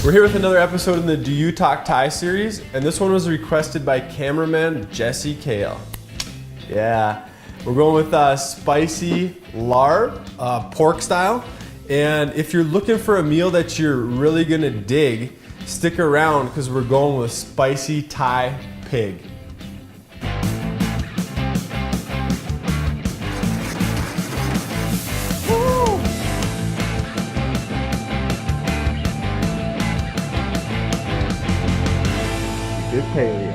We're here with another episode in the Do You Talk Thai series, and this one was requested by cameraman Jesse Kale. Yeah, we're going with spicy Laarb, pork style. And if you're looking for a meal that you're really gonna dig, stick around because we're going with spicy Thai pig. Good paleo.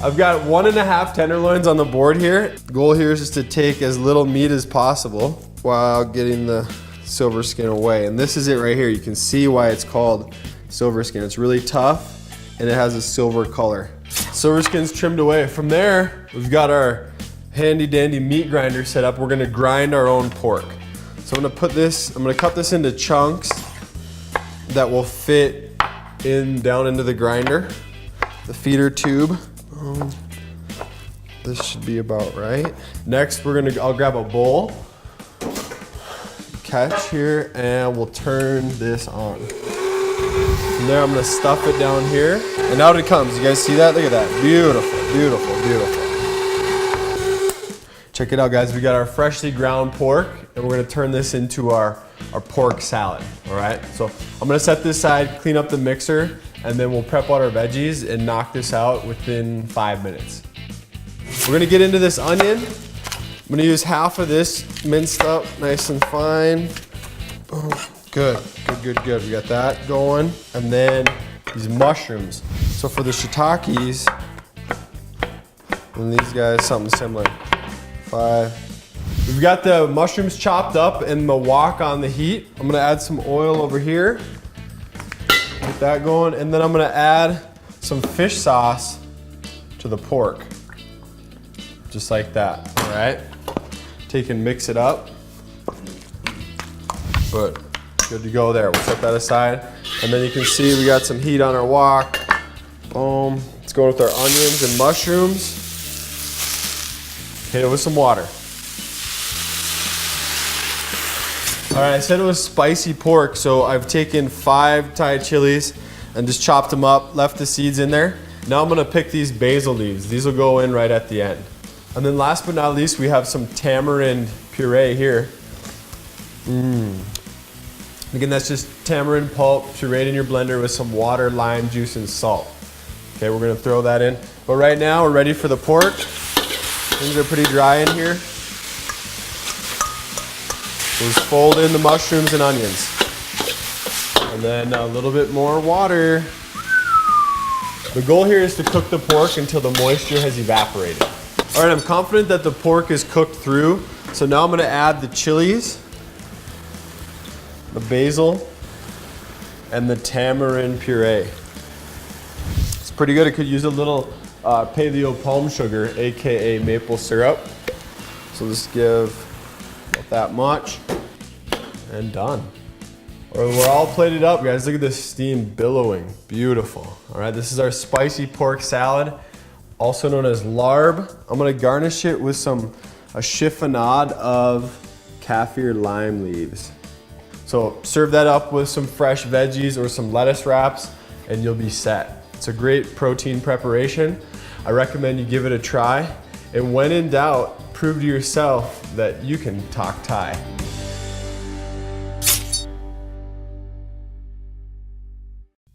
I've got 1.5 tenderloins on the board here. The goal here is just to take as little meat as possible while getting the silver skin away. And this is it right here. You can see why it's called silver skin. It's really tough and it has a silver color. Silver skin's trimmed away. From there, we've got our handy dandy meat grinder set up. We're gonna grind our own pork. So I'm gonna cut this into chunks that will fit down into the grinder, the feeder tube. This should be about right. Next, I'll grab a bowl, catch here, and we'll turn this on. From there, I'm gonna stuff it down here, and out it comes. You guys see that? Look at that. Beautiful, beautiful, beautiful. Check it out, guys. We got our freshly ground pork, and we're gonna turn this into our pork salad, all right? So I'm gonna set this aside, clean up the mixer, and then we'll prep out our veggies and knock this out within 5 minutes. We're gonna get into this onion. I'm gonna use half of this minced up nice and fine. Oh, good, good, good, good. We got that going. And then these mushrooms. So for the shiitakes, and these guys, something similar. 5. We've got the mushrooms chopped up and the wok on the heat. I'm gonna add some oil over here. Get that going, and then I'm gonna add some fish sauce to the pork. Just like that, all right? Take and mix it up. Good to go there. We'll set that aside. And then you can see we got some heat on our wok. Boom. Let's go with our onions and mushrooms. Hit it with some water. All right, I said it was spicy pork, so I've taken 5 Thai chilies and just chopped them up, left the seeds in there. Now I'm gonna pick these basil leaves. These will go in right at the end. And then last but not least, we have some tamarind puree here. Again, that's just tamarind pulp pureed in your blender with some water, lime juice, and salt. Okay, we're gonna throw that in. But right now, we're ready for the pork. Things are pretty dry in here. So just fold in the mushrooms and onions. And then a little bit more water. The goal here is to cook the pork until the moisture has evaporated. All right, I'm confident that the pork is cooked through. So now I'm gonna add the chilies, the basil, and the tamarind puree. It's pretty good. It could use a little paleo palm sugar, AKA maple syrup. So just give about that much, and done. We're all plated up, guys. Look at this steam billowing. Beautiful. All right, this is our spicy pork salad, also known as Laarb. I'm gonna garnish it with a chiffonade of kaffir lime leaves. So serve that up with some fresh veggies or some lettuce wraps, and you'll be set. It's a great protein preparation. I recommend you give it a try. And when in doubt, prove to yourself that you can talk Thai.